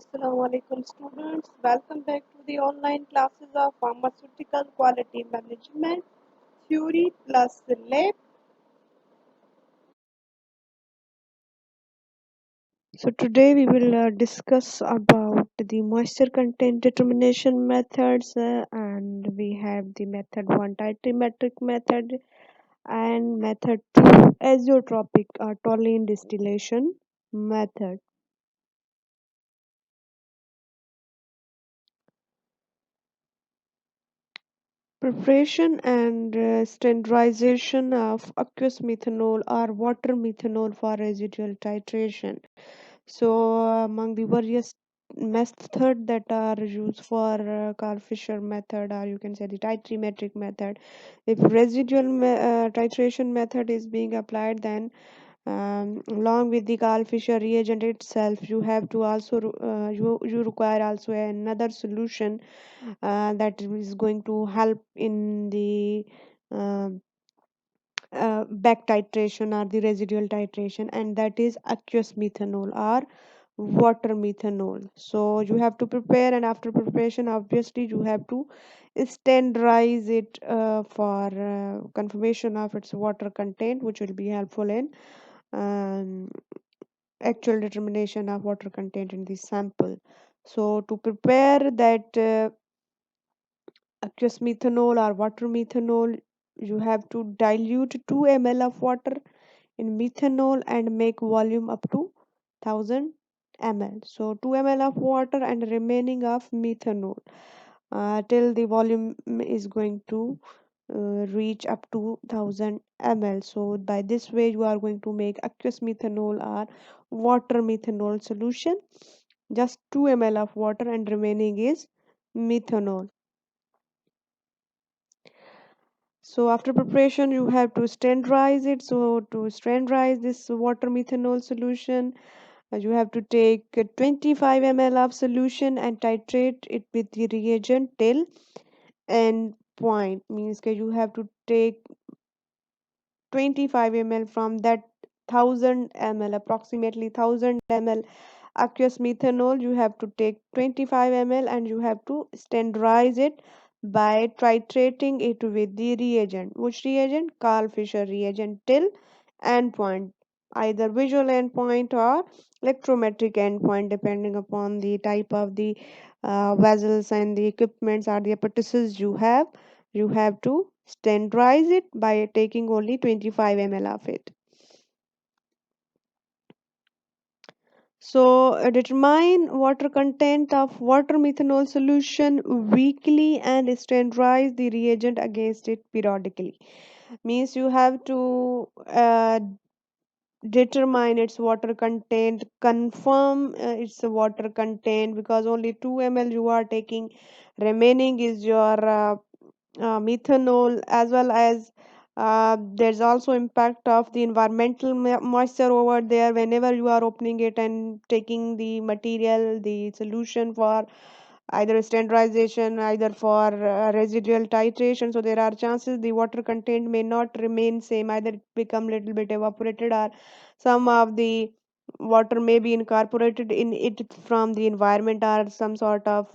Assalamu alaikum students. Welcome back to the online classes of Pharmaceutical Quality Management Theory plus Lab. So today we will discuss about the moisture content determination methods and we have the method 1 titration method and method 2 azeotropic or toluene distillation method. Preparation and standardization of aqueous methanol or water methanol for residual titration. So, among the various methods that are used for Carl Fischer method, or you can say the titrimetric method, if residual titration method is being applied, then along with the Carl Fischer reagent itself, you have to also you require also another solution that is going to help in the um back titration or the residual titration, and that is aqueous methanol or water methanol. So you have to prepare, and after preparation obviously you have to standardize it for confirmation of its water content, which will be helpful in um, actual determination of water content in the sample. So to prepare that aqueous methanol or water methanol, you have to dilute 2 ml of water in methanol and make volume up to 1000 ml. So 2 ml of water and remaining of methanol till the volume is going to reach up to 1000 ml. So by this way you are going to make aqueous methanol or water methanol solution. Just 2 ml of water and remaining is methanol. So after preparation, you have to standardize it. So to standardize this water methanol solution, you have to take 25 ml of solution and titrate it with the reagent till end point. Means that you have to take 25 ml from that 1000 ml, approximately 1000 ml aqueous methanol. You have to take 25 ml and you have to standardize it by titrating it with the reagent. Which reagent? Carl Fischer reagent till endpoint, either visual endpoint or electrometric endpoint, depending upon the type of the vessels and the equipments or the apparatuses you have. You have to standardize it by taking only 25 ml of it. So, determine water content of water methanol solution weekly and standardize the reagent against it periodically. Means you have to determine its water content, confirm its water content, because only 2 ml you are taking, remaining is your methanol, as well as there's also impact of the environmental moisture over there whenever you are opening it and taking the material, the solution for either standardization, either for residual titration. So there are chances the water content may not remain same, either it become little bit evaporated or some of the water may be incorporated in it from the environment, or some sort of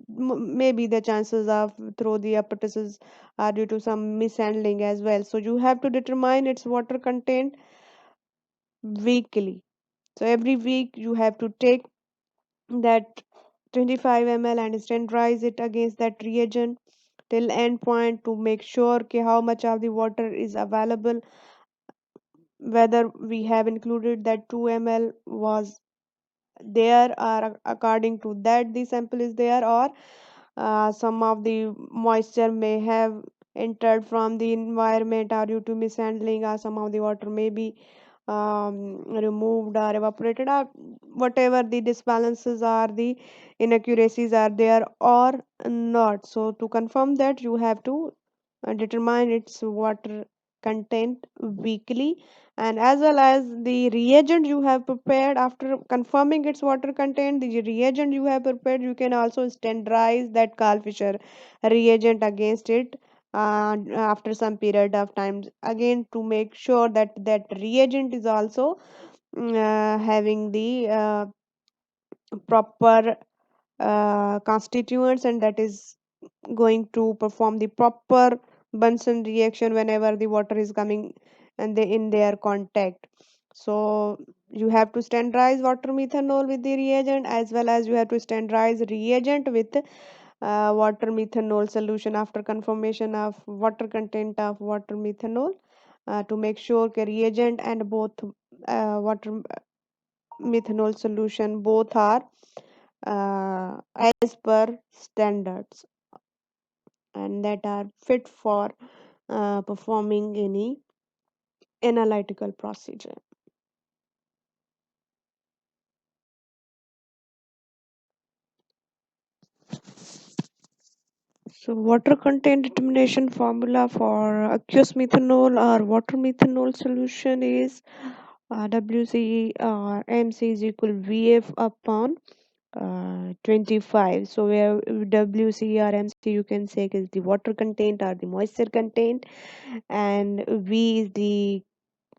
maybe the chances of through the apparatuses are due to some mishandling as well. So you have to determine its water content weekly. So every week you have to take that 25 ml and standardize it against that reagent till end point to make sure how much of the water is available, whether we have included that 2 ml was there, or according to that the sample is there, or some of the moisture may have entered from the environment or due to mishandling, or some of the water may be removed or evaporated, or whatever the disbalances are, the inaccuracies are there or not. So to confirm that, you have to determine its water content weekly, and as well as the reagent you have prepared. After confirming its water content, the reagent you have prepared, you can also standardize that Carl Fischer reagent against it after some period of time, again to make sure that that reagent is also having the proper constituents, and that is going to perform the proper Bunsen reaction whenever the water is coming and they in their contact. So you have to standardize water methanol with the reagent, as well as you have to standardize reagent with water methanol solution after confirmation of water content of water methanol, to make sure the reagent and both water methanol solution both are as per standards and that are fit for performing any analytical procedure. So, water content determination formula for aqueous methanol or water methanol solution is WC or MC is equal VF upon 25. So, where WC or MC you can say is the water content or the moisture content, and V is the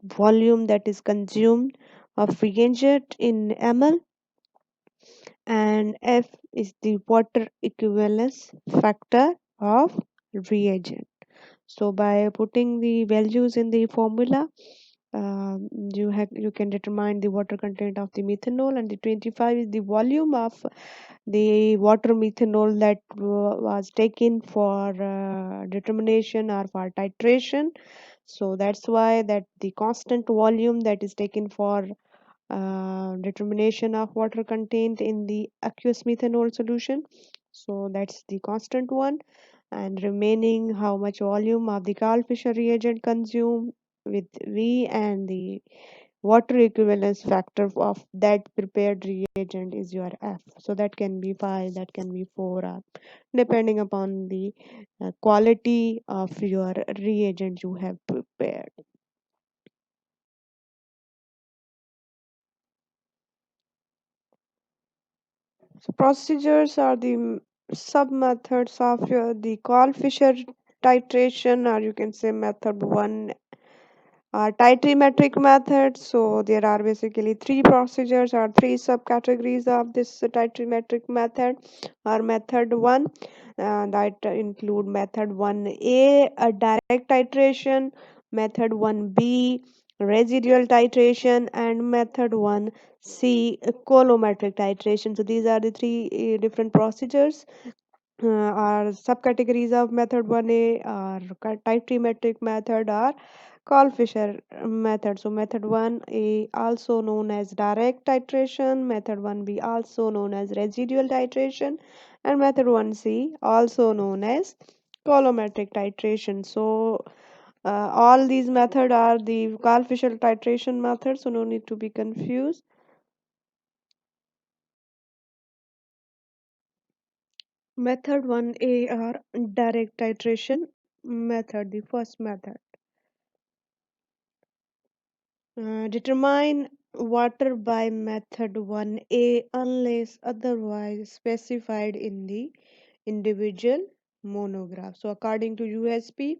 volume that is consumed of reagent in ml, and F is the water equivalence factor of reagent. So by putting the values in the formula, you can determine the water content of the methanol, and the 25 is the volume of the water methanol that was taken for determination or for titration. So that's why that the constant volume that is taken for determination of water content in the aqueous methanol solution, so that's the constant one, and remaining how much volume of the Fischer reagent consumed with V, and the water equivalence factor of that prepared reagent is your F. So that can be 5, that can be 4, or depending upon the quality of your reagent you have prepared. So procedures are the sub methods of the Fischer titration, or you can say method 1, titrimetric method. So there are basically three procedures or three subcategories of this titrimetric method or method 1, that include method 1A, a direct titration, method 1B, residual titration, and method 1C, coulometric titration. So these are the three different procedures are subcategories of method 1A or titrimetric method or Fischer method. So method 1A also known as direct titration, method 1B also known as residual titration, and method 1C also known as coulometric titration. So all these methods are the Fischer titration method, so no need to be confused. Method 1A or direct titration method, the first method. Determine water by method 1A unless otherwise specified in the individual monograph. So according to USP,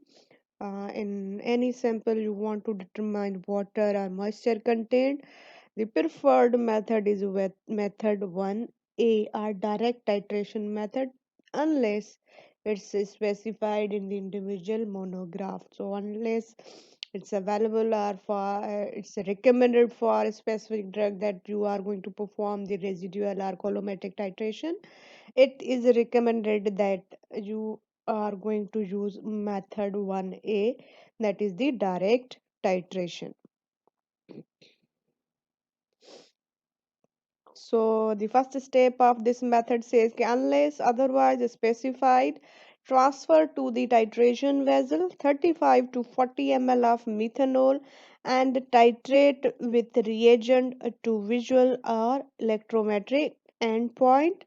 in any sample you want to determine water or moisture content, the preferred method is with method 1A or direct titration method unless it's specified in the individual monograph. So unless it's available or for it's recommended for a specific drug that you are going to perform the residual or coulometric titration, it is recommended that you are going to use method 1A, that is the direct titration. So the first step of this method says कि unless otherwise specified, transfer to the titration vessel 35 to 40 ml of methanol and titrate with reagent to visual or electrometric endpoint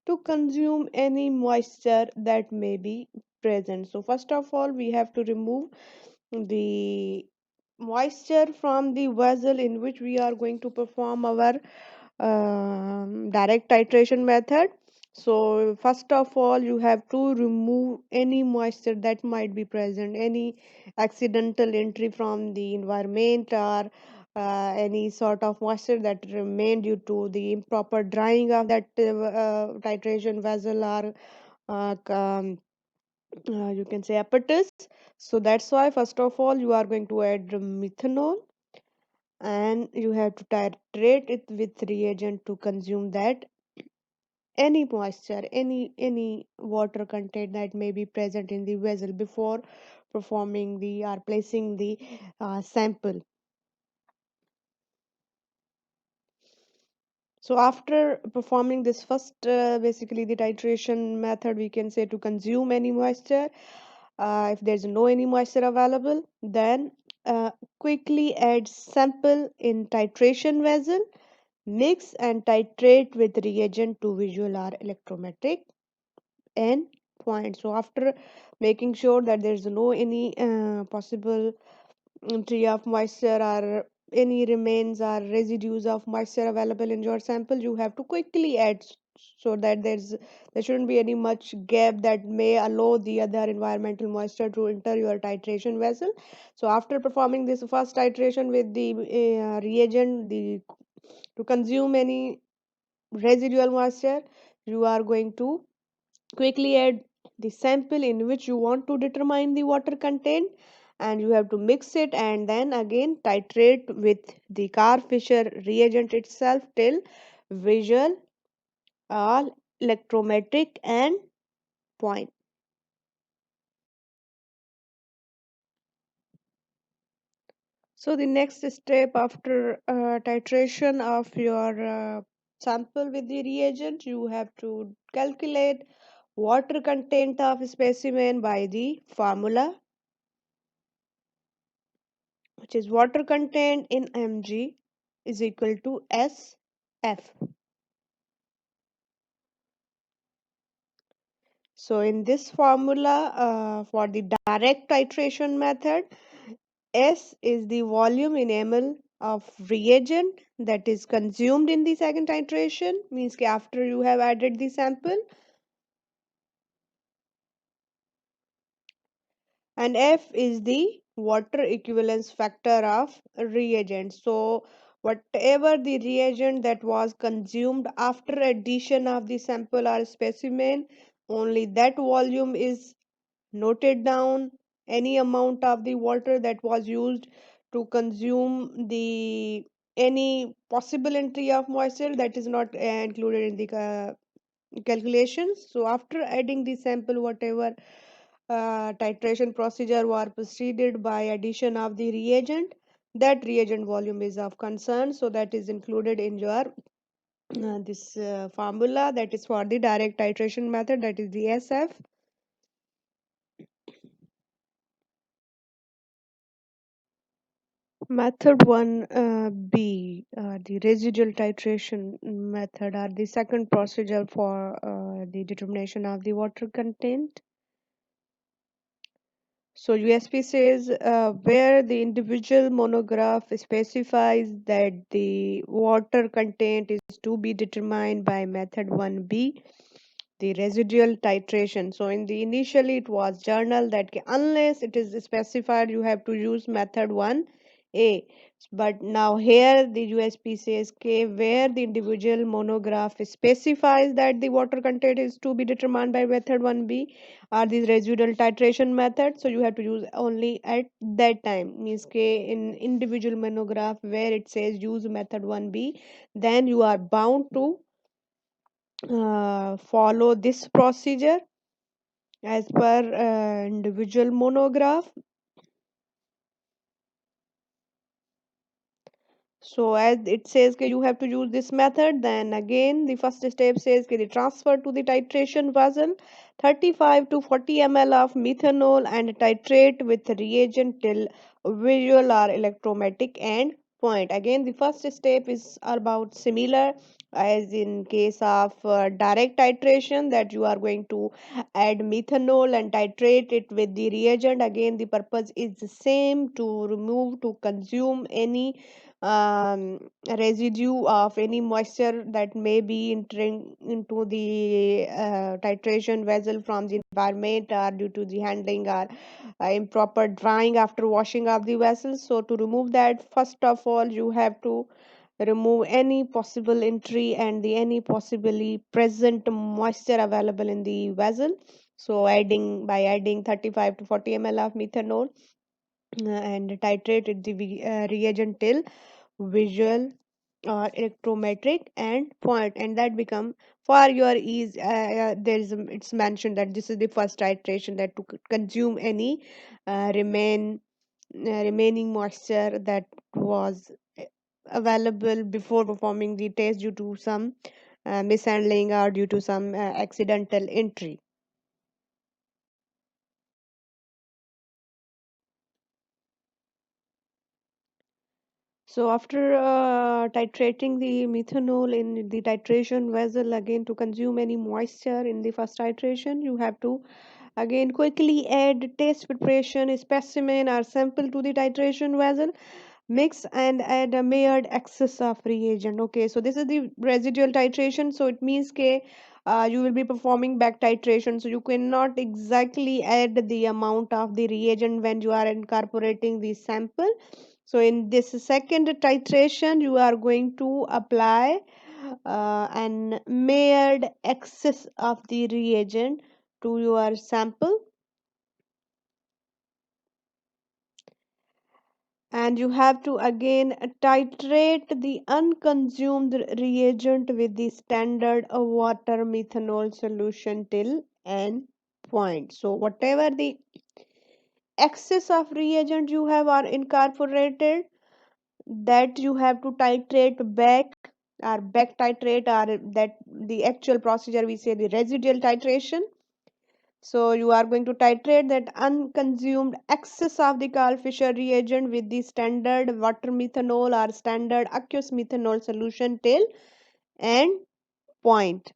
to consume any moisture that may be present. So first of all, we have to remove the moisture from the vessel in which we are going to perform our direct titration method. So first of all, you have to remove any moisture that might be present, any accidental entry from the environment or any sort of moisture that remained due to the improper drying of that titration vessel or you can say apparatus. So that's why first of all you are going to add methanol, and you have to titrate it with reagent to consume that any moisture, any water content that may be present in the vessel before performing the or placing the sample. So after performing this first, basically the titration method, we can say to consume any moisture. If there's no any moisture available, then uh, quickly add sample in titration vessel, mix and titrate with reagent to visual or electrometric end point. So after making sure that there's no any possible tree of moisture or any remains or residues of moisture available in your sample, you have to quickly add so that there shouldn't be any much gap that may allow the other environmental moisture to enter your titration vessel. So after performing this first titration with the reagent, the to consume any residual moisture, you are going to quickly add the sample in which you want to determine the water content, and you have to mix it and then again titrate with the Fischer reagent itself till visual or electrometric and point. So the next step after titration of your sample with the reagent, you have to calculate water content of specimen by the formula, which is water content in mg is equal to SF. So in this formula, for the direct titration method, S is the volume in ml of reagent that is consumed in the second titration, means कि after you have added the sample, and F is the water equivalence factor of reagent. So whatever the reagent that was consumed after addition of the sample or specimen, only that volume is noted down. Any amount of the water that was used to consume the any possible entry of moisture, that is not included in the calculations. So after adding the sample, whatever titration procedure was preceded by addition of the reagent, that reagent volume is of concern, so that is included in your this formula that is for the direct titration method, that is the SF. Method 1B, the residual titration method, are the second procedure for the determination of the water content. So USP says where the individual monograph specifies that the water content is to be determined by method 1B, the residual titration. So in the initially it was journal that unless it is specified you have to use method 1A, but now here the USP says where the individual monograph specifies that the water content is to be determined by method 1B are these residual titration methods, so you have to use only at that time, means in individual monograph where it says use method 1B, then you are bound to follow this procedure as per individual monograph. So as it says that you have to use this method, then again the first step says that the transfer to the titration vessel 35 to 40 ml of methanol and titrate with reagent till visual or electrometric end point. Again the first step is about similar as in case of direct titration, that you are going to add methanol and titrate it with the reagent. Again the purpose is the same, to remove, to consume any residue of any moisture that may be entering into the titration vessel from the environment, or due to the handling, or improper drying after washing of the vessel. So to remove that, first of all, you have to remove any possible entry and the any possibly present moisture available in the vessel. So adding 35 to 40 ml of methanol, and titrate the reagent till visual or electrometric and point, and that become for your ease. It's mentioned that this is the first titration, that to consume any remaining moisture that was available before performing the test due to some mishandling or due to some accidental entry. So after titrating the methanol in the titration vessel, again to consume any moisture in the first titration, you have to again quickly add test preparation specimen or sample to the titration vessel, mix and add a measured excess of reagent. Okay, so this is the residual titration. So it means ke you will be performing back titration. So you cannot exactly add the amount of the reagent when you are incorporating the sample. So in this second titration, you are going to apply an measured excess of the reagent to your sample, and you have to again titrate the unconsumed reagent with the standard water methanol solution till n point. So whatever the excess of reagent you have are incorporated, that you have to titrate back, or back titrate, or that the actual procedure we say the residual titration. So you are going to titrate that unconsumed excess of the Carl Fischer reagent with the standard water methanol or standard aqueous methanol solution till end point.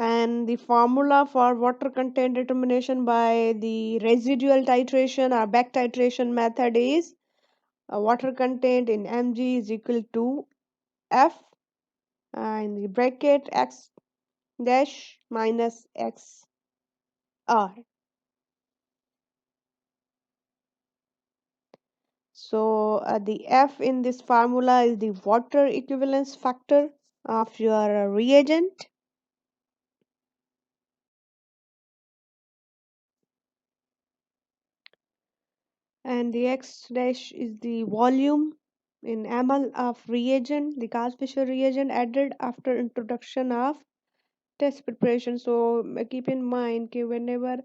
And the formula for water content determination by the residual titration or back titration method is water content in mg is equal to F in the bracket X dash minus X R. So the F in this formula is the water equivalence factor of your reagent, and the X dash is the volume in ml of reagent, the Fischer reagent added after introduction of test preparation. So keep in mind कि whenever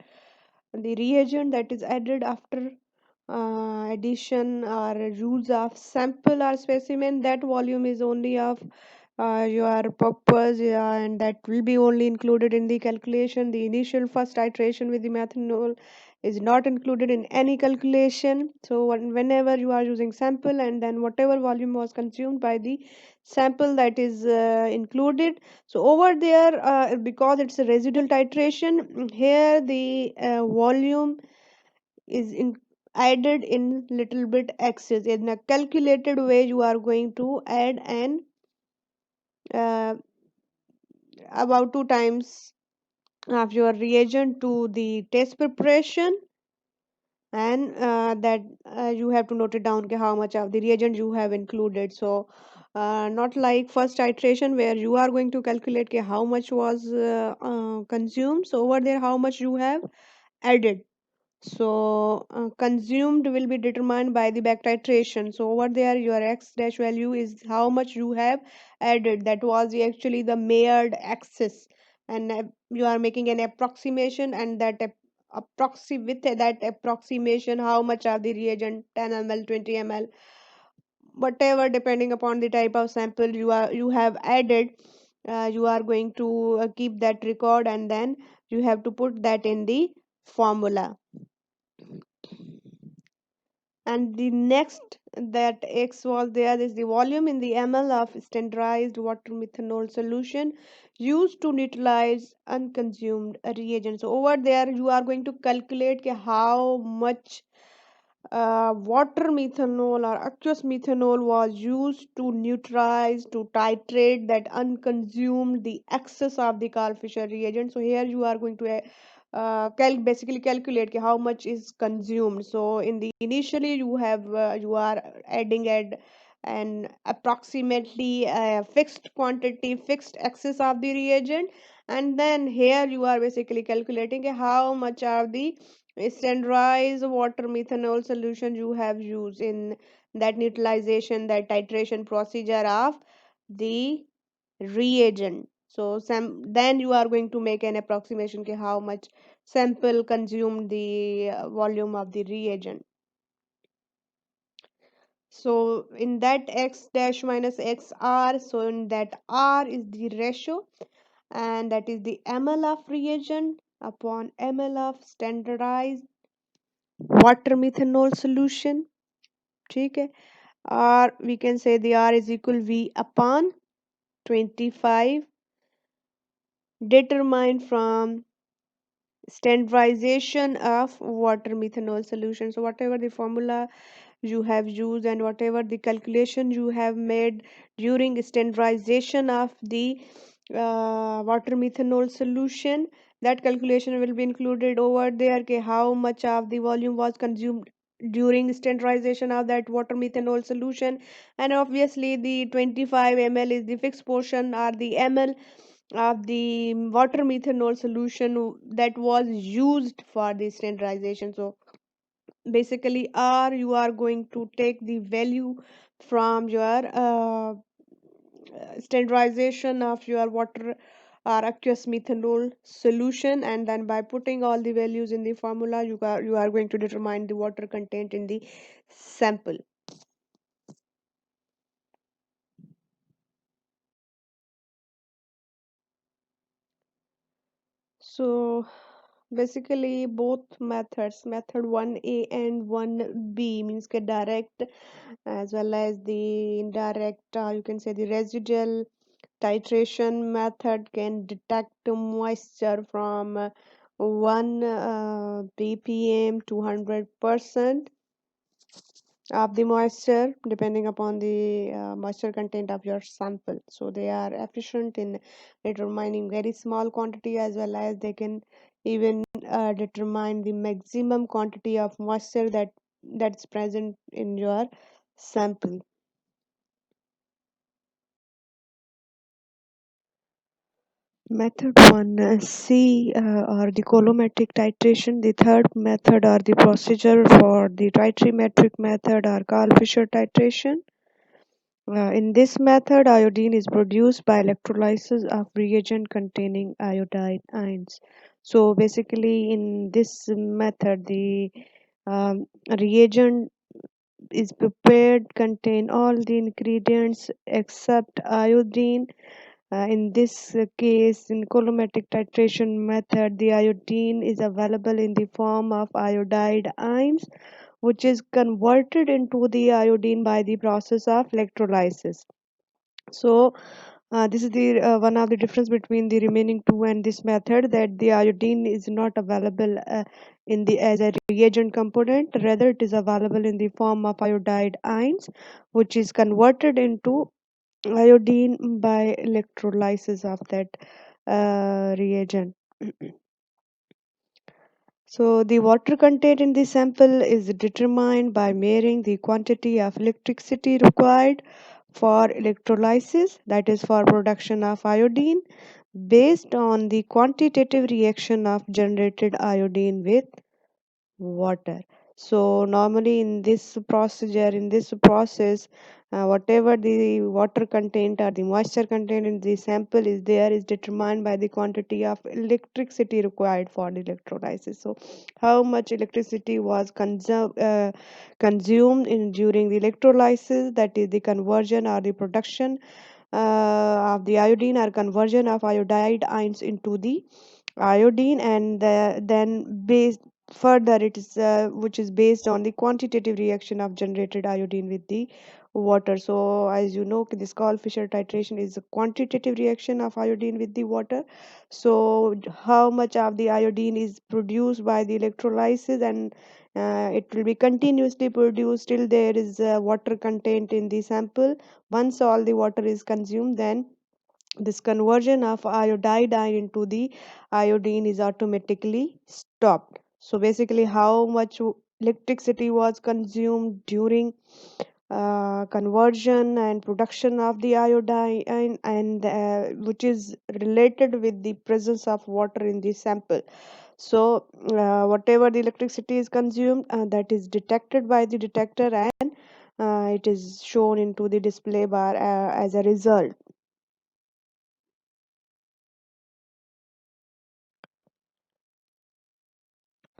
the reagent that is added after addition or use of sample or specimen, that volume is only of your purpose, and that will be only included in the calculation. The initial first iteration with the methanol is not included in any calculation. So whenever you are using sample, and then whatever volume was consumed by the sample, that is included. So over there, because it's a residual titration, here the volume is added in little bit excess. In a calculated way, you are going to add an uh, about two times of your reagent to the test preparation, and that you have to note it down how much of the reagent you have included. So not like first iteration where you are going to calculate how much was consumed. So over there, how much you have added. So consumed will be determined by the back titration. So over there, your x dash value is how much you have added. That was actually the measured excess, and you are making an approximation, and that with that approximation, how much of the reagent, 10 ml, 20 ml, whatever, depending upon the type of sample you have added, you are going to keep that record, and then you have to put that in the formula. And the next that X was there is the volume in the ml of standardized water methanol solution used to neutralize unconsumed reagents. So over there, you are going to calculate how much water methanol or aqueous methanol was used to neutralize, to titrate that unconsumed the excess of the Carl Fischer reagent. So here you are going to basically calculate ki how much is consumed. So in the initially you are adding at an approximately fixed quantity, fixed excess of the reagent, and then here you are basically calculating ki how much of the standardized water methanol solution you have used in that neutralization, that titration procedure of the reagent. So then you are going to make an approximation ke how much sample consumed the volume of the reagent. So in that x dash minus xr, so in that r is the ratio, and that is the ml of reagent upon ml of standardized water methanol solution. ठीक है, or we can say the R is equal V upon 25 determined from standardization of water methanol solution. So whatever the formula you have used and whatever the calculation you have made during standardization of the water methanol solution, that calculation will be included over there okay, how much of the volume was consumed during standardization of that water methanol solution, and obviously the 25 ml is the fixed portion or the ml of the water methanol solution that was used for the standardization. So basically R you are going to take the value from your standardization of your water or aqueous methanol solution, and then by putting all the values in the formula you are going to determine the water content in the sample. So basically both methods, method 1A and 1B, means ke direct as well as the indirect, you can say the residual titration method can detect moisture from 1 ppm to 100% of the moisture depending upon the moisture content of your sample. So they are efficient in determining very small quantity as well as they can even determine the maximum quantity of moisture that's present in your sample. Method 1 C or the coulometric titration. The third method or the procedure for the trimetric method or Carl Fischer titration. In this method, iodine is produced by electrolysis of reagent containing iodide ions. So basically, in this method, the um, reagent is prepared contain all the ingredients except iodine. In this case, in coulometric titration method, the iodine is available in the form of iodide ions, which is converted into the iodine by the process of electrolysis. So this is the one of the difference between the remaining two and this method, that the iodine is not available in the as a reagent component, rather it is available in the form of iodide ions, which is converted into iodine by electrolysis of that reagent. So the water content in the sample is determined by measuring the quantity of electricity required for electrolysis, that is for production of iodine, based on the quantitative reaction of generated iodine with water. So normally in this process, whatever the water content or the moisture content in the sample is there is determined by the quantity of electricity required for the electrolysis. So how much electricity was consumed in during the electrolysis, that is the conversion or the production of the iodine or conversion of iodide ions into the iodine, and then based further it is which is based on the quantitative reaction of generated iodine with the water. So as you know, this called Fischer titration is a quantitative reaction of iodine with the water. So how much of the iodine is produced by the electrolysis, and It will be continuously produced till there is water content in the sample. Once all the water is consumed, then this conversion of iodide ion into the iodine is automatically stopped. So basically, how much electricity was consumed during conversion and production of the iodine, and which is related with the presence of water in the sample. So whatever the electricity is consumed, that is detected by the detector, and it is shown into the display bar as a result.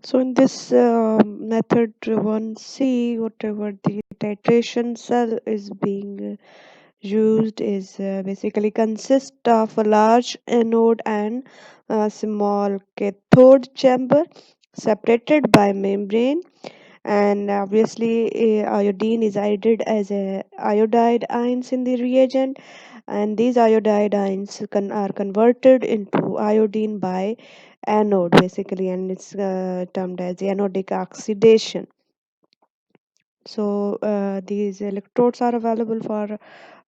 So in this method 1C, whatever the titration cell is being used is basically consist of a large anode and a small cathode chamber separated by membrane, and obviously iodine is added as a iodide ions in the reagent, and these iodide ions are converted into iodine by anode basically, and it's termed as the anodic oxidation. So these electrodes are available for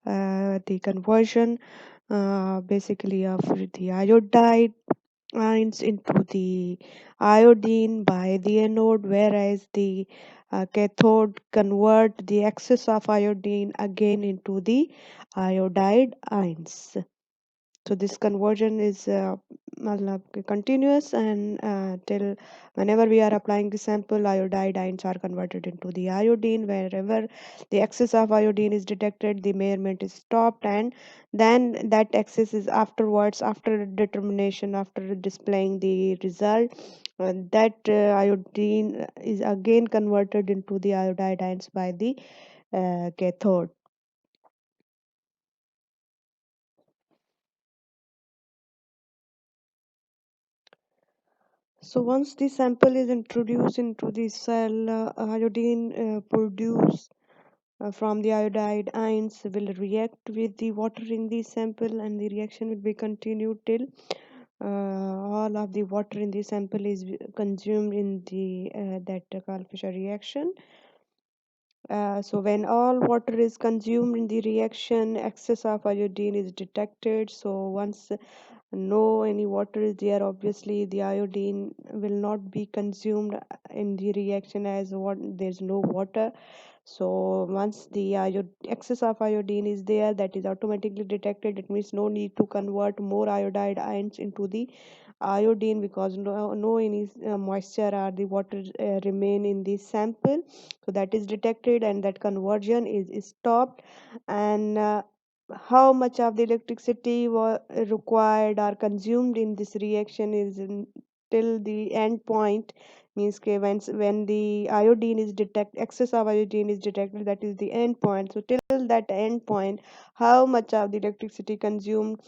the conversion basically of the iodide ions into the iodine by the anode, whereas the cathode convert the excess of iodine again into the iodide ions. So this conversion is matlab continuous, and till whenever we are applying the sample, iodide ions are converted into the iodine. Wherever the excess of iodine is detected, the measurement is stopped, and then that excess is afterwards, after determination, after displaying the result, that iodine is again converted into the iodide ions by the cathode. So once the sample is introduced into the cell, iodine produced from the iodide ions will react with the water in the sample, and the reaction will be continued till all of the water in the sample is consumed in the that called Fischer reaction. So when all water is consumed in the reaction, excess of iodine is detected. So once no any water is there, obviously the iodine will not be consumed in the reaction, as what there's no water. So once the excess of iodine is there, that is automatically detected. It means no need to convert more iodide ions into the iodine, because no any moisture or the water remain in the sample. So that is detected, and that conversion is stopped. And how much of the electricity required or consumed in this reaction is till the end point, means when the iodine is excess of iodine is detected, that is the end point. So till that end point, how much of the electricity consumed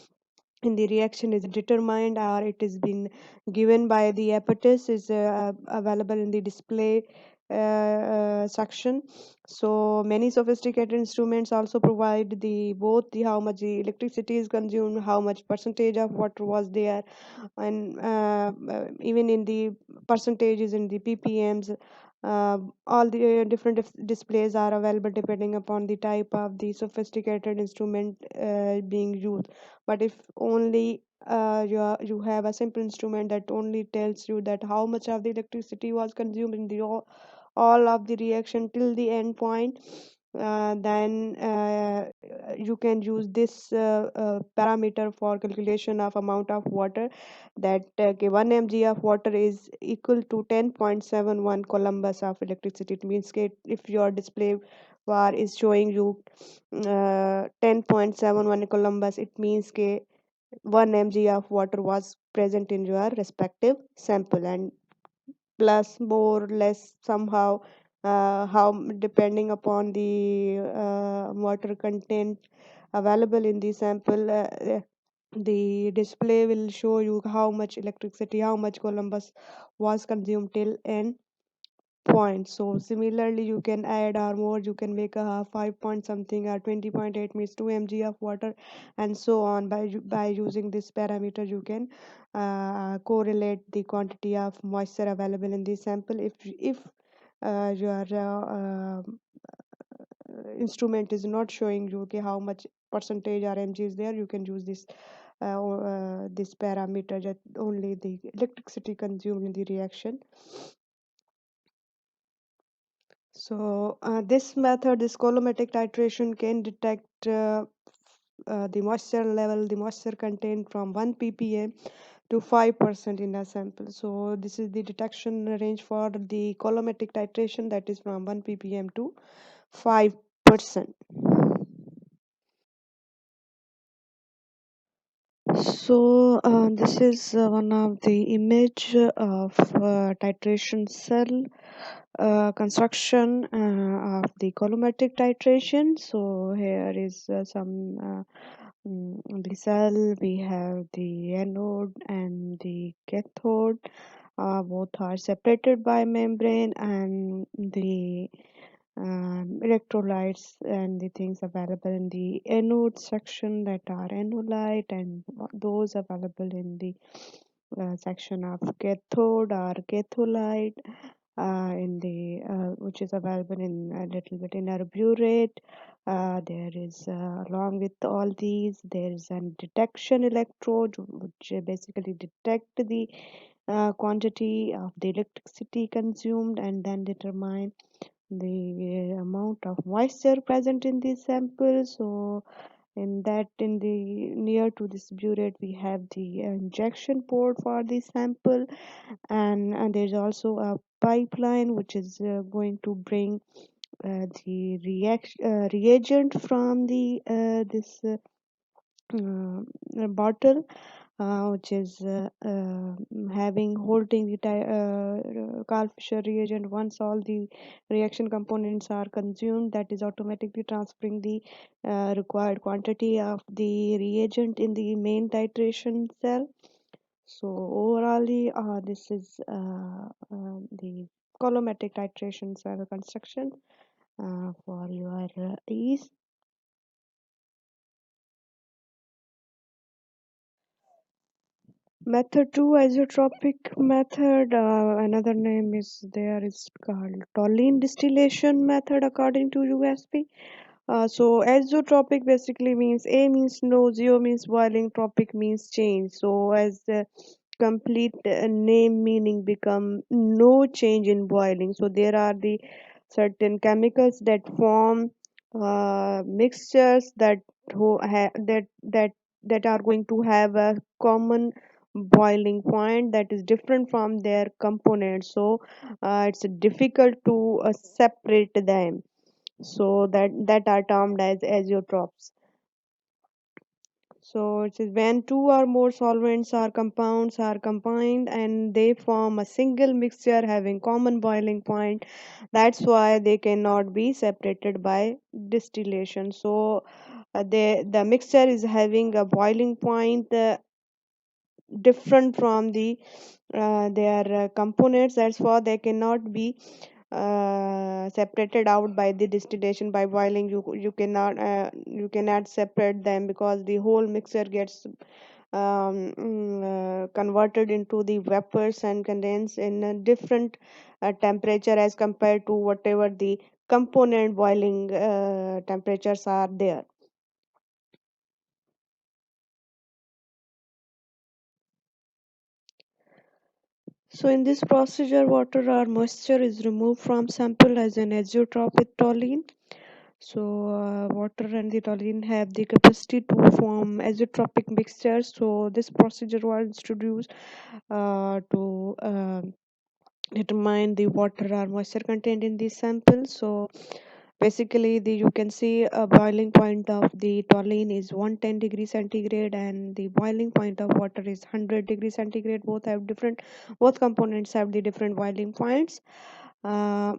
in the reaction is determined, or it is been given by the apparatus is available in the display section. So many sophisticated instruments also provide the both the how much the electricity is consumed, how much percentage of water was there, and even in the percentages in the ppms. All the different displays are available depending upon the type of the sophisticated instrument being used. But if only you have a simple instrument that only tells you that how much of the electricity was consumed in the all of the reaction till the end point, then you can use this parameter for calculation of amount of water, that 1 mg of water is equal to 10.71 columbus of electricity. It means if your display bar is showing you 10.71 columbus, it means 1 mg of water was present in your respective sample, and plus more less somehow, how depending upon the water content available in the sample, the display will show you how much electricity, how much columbus was consumed till n point. So similarly, you can add or more, you can make a 5 point something or 20.8 means 2 mg of water, and so on. By using this parameter, you can correlate the quantity of moisture available in the sample. If your instrument is not showing you okay how much percentage RMG is there, you can use this parameter that only the electricity consumed in the reaction. So this method, this colorimetric titration, can detect the moisture level, the moisture content from 1 ppm to 5% in a sample. So this is the detection range for the colorimetric titration, that is from 1 ppm to 5%. So this is one of the image of titration cell construction of the colorimetric titration. So here is some the cell. We have the anode and the cathode. Both are separated by membrane, and the electrolytes and the things available in the anode section, that are anolite, and those available in the section of cathode or catholite, in the which is available in a little bit in arborate. There is along with all these, there is a detection electrode which basically detect the quantity of the electricity consumed and then determine the amount of moisture present in the sample. So in that, in the near to this burette, we have the injection port for the sample, and there's also a pipeline which is going to bring reagent from the this bottle, which is having holding the Carl Fischer reagent. Once all the reaction components are consumed, that is automatically transferring the required quantity of the reagent in the main titration cell. So overall, this is the colorimetric titration cell construction for your ease. Method 2, isotropic method. Another name is there is called Toluene distillation method according to USP. So azeotropic basically means A means no, zero means boiling, tropic means change. So as the complete name meaning become no change in boiling. So there are the certain chemicals that form mixtures that that are going to have a common boiling point that is different from their components. So it's difficult to separate them, so that are termed as azeotropes. So it is when two or more solvents or compounds are combined and they form a single mixture having common boiling point. That's why they cannot be separated by distillation. So the mixture is having a boiling point different from their components. That's why they cannot be separated out by the distillation. By boiling, you cannot separate them, because the whole mixture gets converted into the vapors and condense in a different temperature as compared to whatever the component boiling temperatures are there. So in this procedure, water or moisture is removed from sample as an azeotrope with toluene. So water and the toluene have the capacity to form azeotropic mixtures. So this procedure was introduced to determine the water or moisture content in the sample. So basically, you can see a boiling point of the toluene is 110 degrees centigrade, and the boiling point of water is 100 degrees centigrade. Both components have the different boiling points. Uh,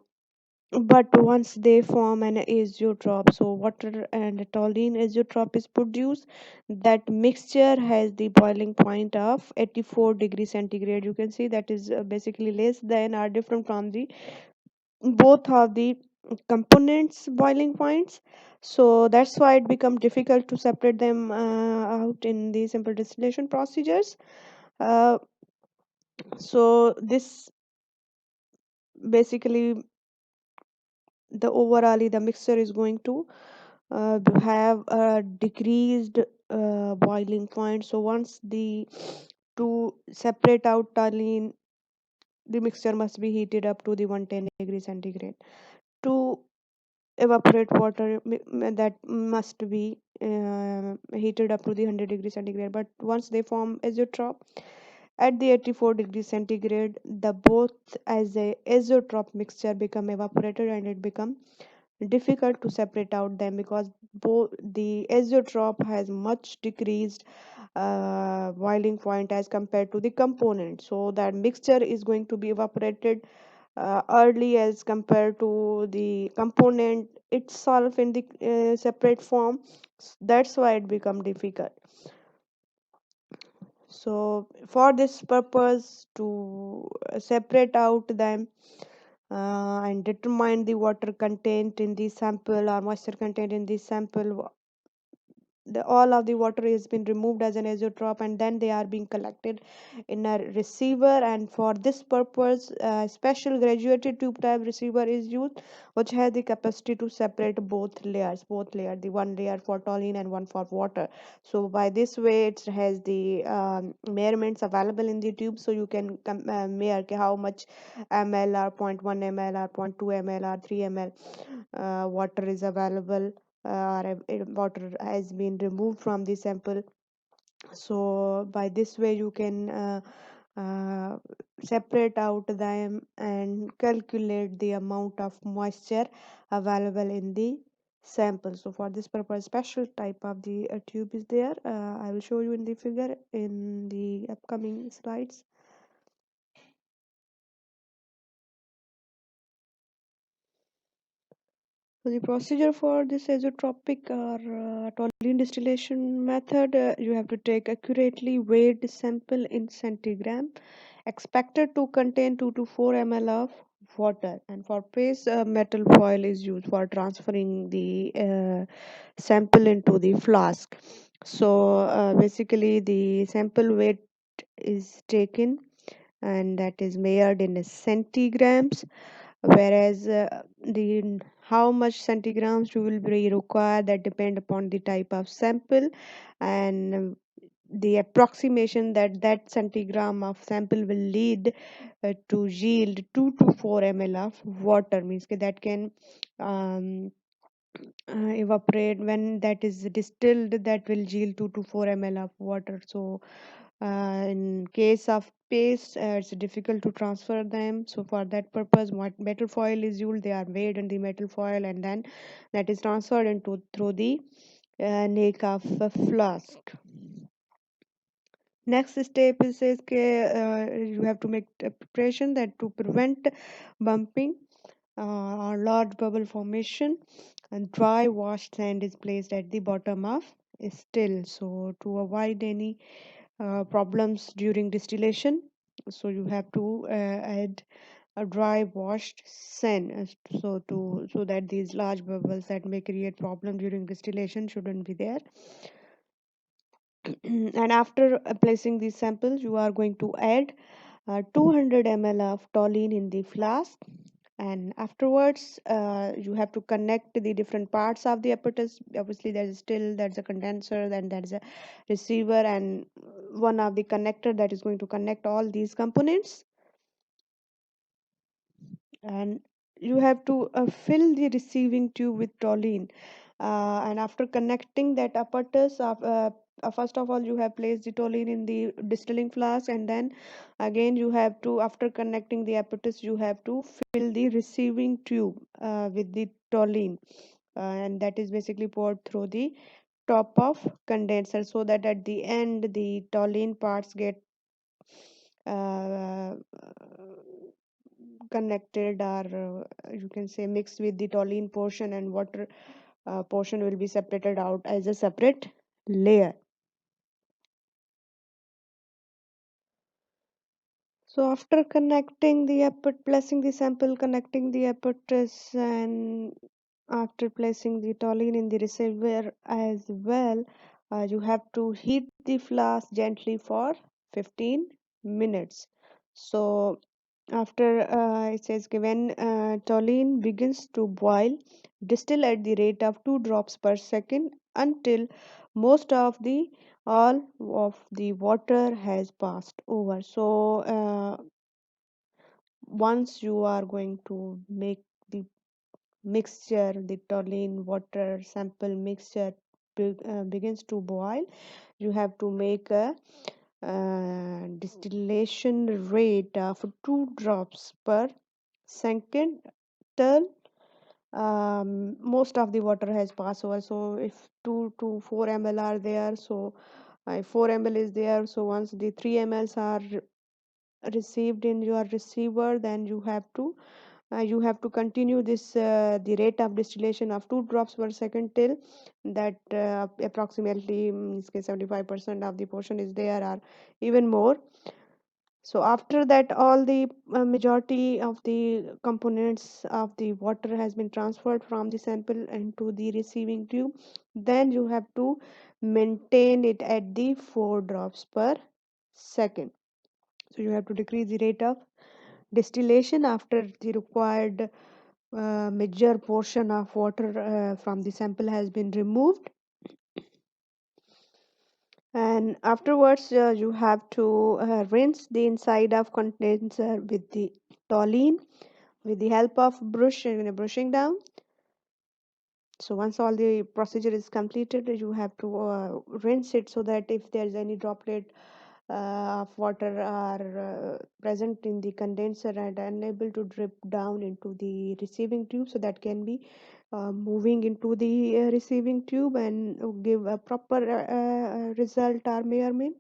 but once they form an azeotrope, so water and toluene azeotrope is produced, that mixture has the boiling point of 84 degrees centigrade. You can see that is basically less than or different from the both of the components boiling points. So that's why it become difficult to separate them out in the simple distillation procedures. uh, so this basically the overall the mixture is going to have a decreased boiling point. So once the to separate out toluene, the mixture must be heated up to the 110 degrees centigrade. To evaporate water, that must be heated up to the 100 degrees centigrade. But once they form azeotrope at the 84 degrees centigrade, the both as a azeotrope mixture become evaporated, and it become difficult to separate out them, because both the azeotrope has much decreased boiling point as compared to the component. So that mixture is going to be evaporated early as compared to the component itself in the separate form. That's why it become difficult. So for this purpose, to separate out them and determine the water content in the sample or moisture content in the sample, all of the water has been removed as an azeotrope, and then they are being collected in a receiver. And for this purpose, a special graduated tube type receiver is used, which has the capacity to separate both layer, the one layer for toluene and one for water. So by this way, it has the measurements available in the tube, so you can measure how much ml or zero point 0.1 ml or zero point 0.2 ml or 3 ml water is available, water has been removed from the sample. So by this way you can uh, separate out them and calculate the amount of moisture available in the sample. So for this purpose, special type of the tube is there. I will show you in the figure in the upcoming slides. So the procedure for this azeotropic or toluene distillation method, you have to take accurately weighed sample in centigram, expected to contain 2 to 4 ml of water. And for paste, metal foil is used for transferring the sample into the flask. So basically, the sample weight is taken, and that is measured in centigrams, whereas the how much centigrams you will be required, that depend upon the type of sample, and the approximation that that centigram of sample will lead to yield 2 to 4 ml of water, means that can um, evaporate. When that is distilled, that will yield 2 to 4 ml of water. So in case of paste, it's difficult to transfer them. So for that purpose, what metal foil is used, they are weighed in the metal foil, and then that is transferred into through the neck of a flask. Next step is says you have to make a preparation that to prevent bumping or large bubble formation, and dry washed sand is placed at the bottom of still, so to avoid any problems during distillation. So you have to add a dry washed sand, so that these large bubbles that may create problem during distillation shouldn't be there. And after placing these samples, you are going to add 200 ml of toluene in the flask, and afterwards you have to connect the different parts of the apparatus. Obviously there's a condenser, then there's a receiver, and one of the connector that is going to connect all these components. And you have to fill the receiving tube with toluene, and after connecting that apparatus of first of all you have placed the toluene in the distilling flask, and then again you have to, after connecting the apparatus, you have to fill the receiving tube with the toluene, and that is basically poured through the top of condenser, so that at the end the toluene parts get uh, connected, or you can say mixed with the toluene portion, and water portion will be separated out as a separate layer. So after connecting the placing the sample, connecting the apparatus, and after placing the toluene in the receiver as well, you have to heat the flask gently for 15 minutes. So After it says when toluene begins to boil, distill at the rate of 2 drops per second until most of the all of the water has passed over. So once you are going to make the mixture, the toluene water sample mixture begins to boil, you have to make a distillation rate of 2 drops per second till most of the water has passed over. So if 2 to 4 ml are there, so 4 ml is there, so once the 3 mls are received in your receiver, then you have to continue this the rate of distillation of 2 drops per second till that approximately in this case 75% of the portion is there or even more. So after that all the majority of the components of the water has been transferred from the sample into the receiving tube, then you have to maintain it at the 4 drops per second. So you have to decrease the rate of distillation after the required major portion of water from the sample has been removed, and afterwards you have to rinse the inside of condenser with the toluene with the help of brushing down. So once all the procedure is completed, you have to rinse it so that if there's any droplet of water are present in the condenser and unable to drip down into the receiving tube, so that can be moving into the receiving tube and give a proper result or measurement.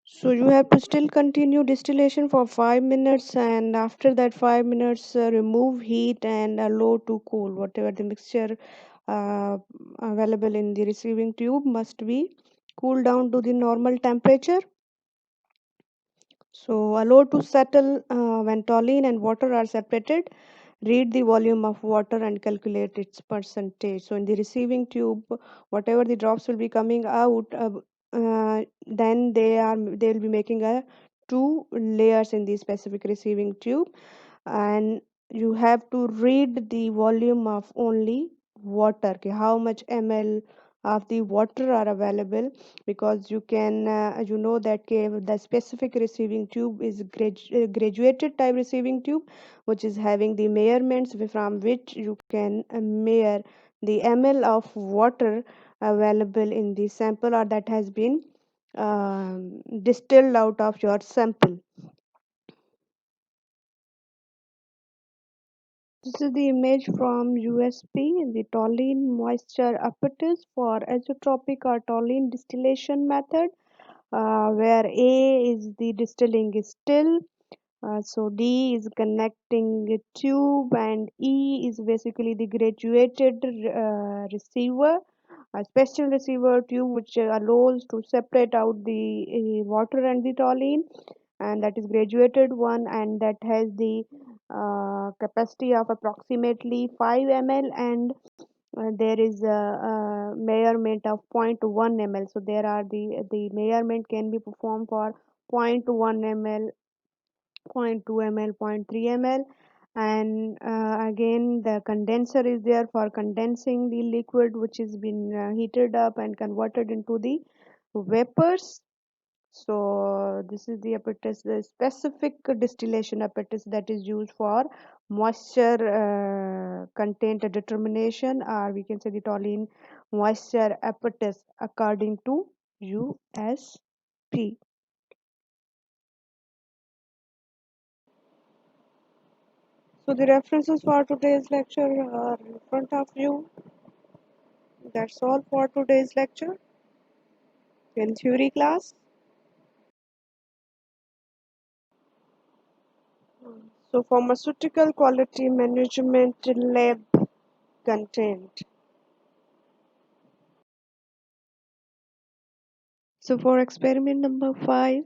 So you have to still continue distillation for 5 minutes, and after that 5 minutes remove heat and allow to cool. Whatever the mixture uh, available in the receiving tube must be cooled down to the normal temperature. So allow to settle when toluene and water are separated. Read the volume of water and calculate its percentage. So in the receiving tube, whatever the drops will be coming out, then they will be making a two layers in the specific receiving tube, and you have to read the volume of only water. Okay, how much ml of the water are available, because you can you know that okay, the specific receiving tube is graduated type receiving tube, which is having the measurements from which you can measure the ml of water available in the sample or that has been distilled out of your sample. This is the image from USP, the toluene moisture apparatus for azeotropic or toluene distillation method, where A is the distilling is still, so D is connecting tube, and E is basically the graduated receiver, a special receiver tube which allows to separate out the water and the toluene, and that is graduated one, and that has the capacity of approximately 5 ml, and there is a measurement of zero point 0.1 ml. So there are the measurement can be performed for zero point 0.1 ml, zero point 0.2 ml, zero point 0.3 ml, and again the condenser is there for condensing the liquid which has been heated up and converted into the vapors. So this is the apparatus, the specific distillation apparatus that is used for moisture content determination, or we can say the toluene moisture apparatus according to USP. So the references for today's lecture are in front of you. That's all for today's lecture in theory class. So pharmaceutical quality management lab content. So for experiment number 5,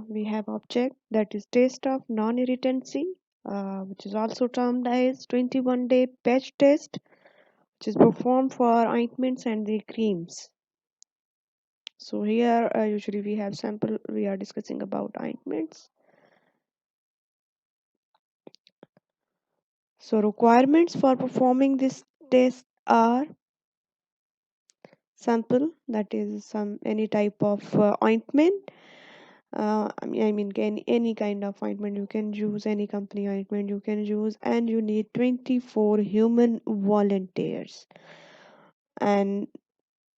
we have object that is test of non-irritancy, which is also termed as 21-day patch test, which is performed for ointments and the creams. So here usually we have sample, we are discussing about ointments. So requirements for performing this test are sample, that is some any type of ointment. I mean any kind of ointment you can use, any company ointment you can use, and you need 24 human volunteers. And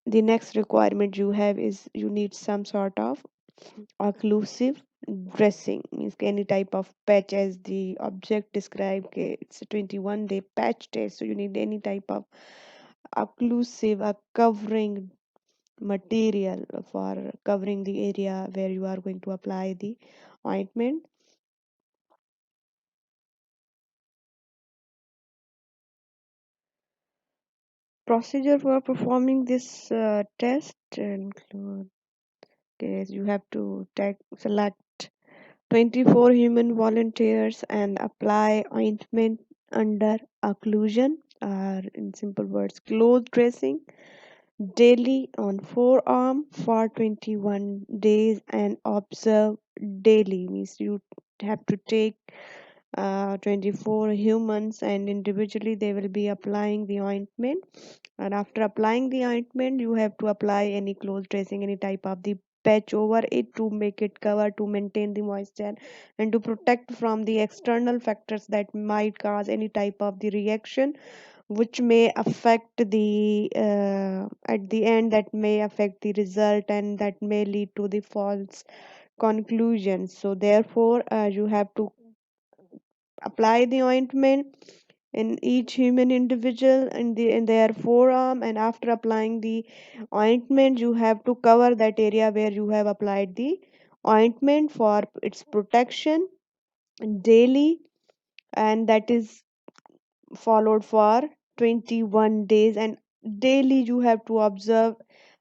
the next requirement you have is you need some sort of occlusive dressing, means any type of patch, as the object described. Okay, it's a 21-day patch test, so you need any type of occlusive, a covering material for covering the area where you are going to apply the ointment. Procedure for performing this test include, okay, you have to select 24 human volunteers and apply ointment under occlusion, or in simple words, close dressing, daily on forearm for 21 days and observe daily, means you have to take 24 humans and individually they will be applying the ointment. And after applying the ointment you have to apply any close dressing, any type of the patch over it to make it cover, to maintain the moisture and to protect from the external factors that might cause any type of the reaction, which may affect the at the end, that may affect the result and that may lead to the false conclusions. So therefore you have to apply the ointment in each human individual in their forearm, and after applying the ointment you have to cover that area where you have applied the ointment for its protection daily, and that is followed for 21 days. And daily you have to observe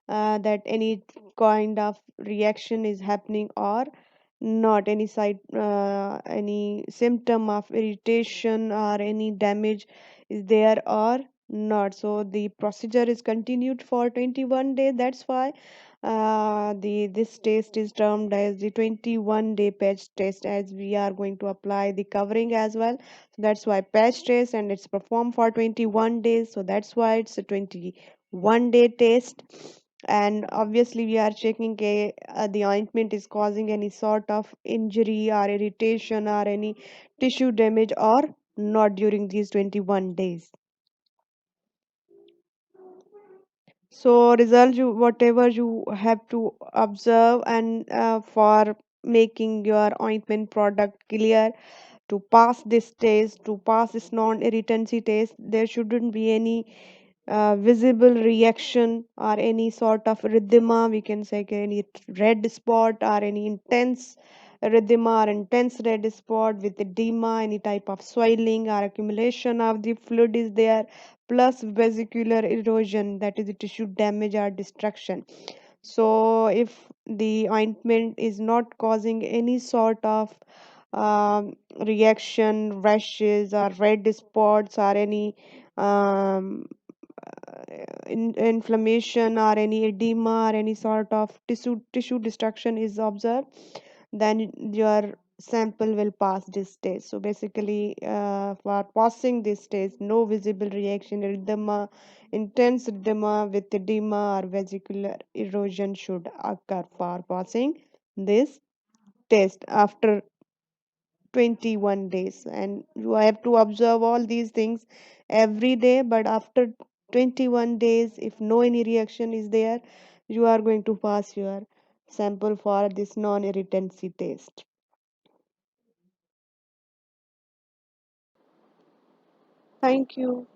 that any kind of reaction is happening or not, any side any symptom of irritation or any damage is there or not. So the procedure is continued for 21 days. That's why the this test is termed as the 21-day patch test, as we are going to apply the covering as well. So that's why patch test, and it's performed for 21 days, so that's why it's a 21-day test. And obviously we are checking the ointment is causing any sort of injury or irritation or any tissue damage or not during these 21 days. So result, you whatever you have to observe, and for making your ointment product clear, to pass this test, to pass this non-irritancy test, there shouldn't be any visible reaction or any sort of erythema, we can say, any red spot or any intense erythema or intense red spot with edema, any type of swelling or accumulation of the fluid is there, plus vesicular erosion, that is the tissue damage or destruction. So if the ointment is not causing any sort of reaction, rashes or red spots or any um, inflammation or any edema or any sort of tissue destruction is observed, then your sample will pass this test. So basically for passing this test, no visible reaction, edema, intense edema with edema or vesicular erosion should occur for passing this test after 21 days. And you have to observe all these things every day, but after 21 days if no any reaction is there, you are going to pass your sample for this non-irritancy test. Thank you.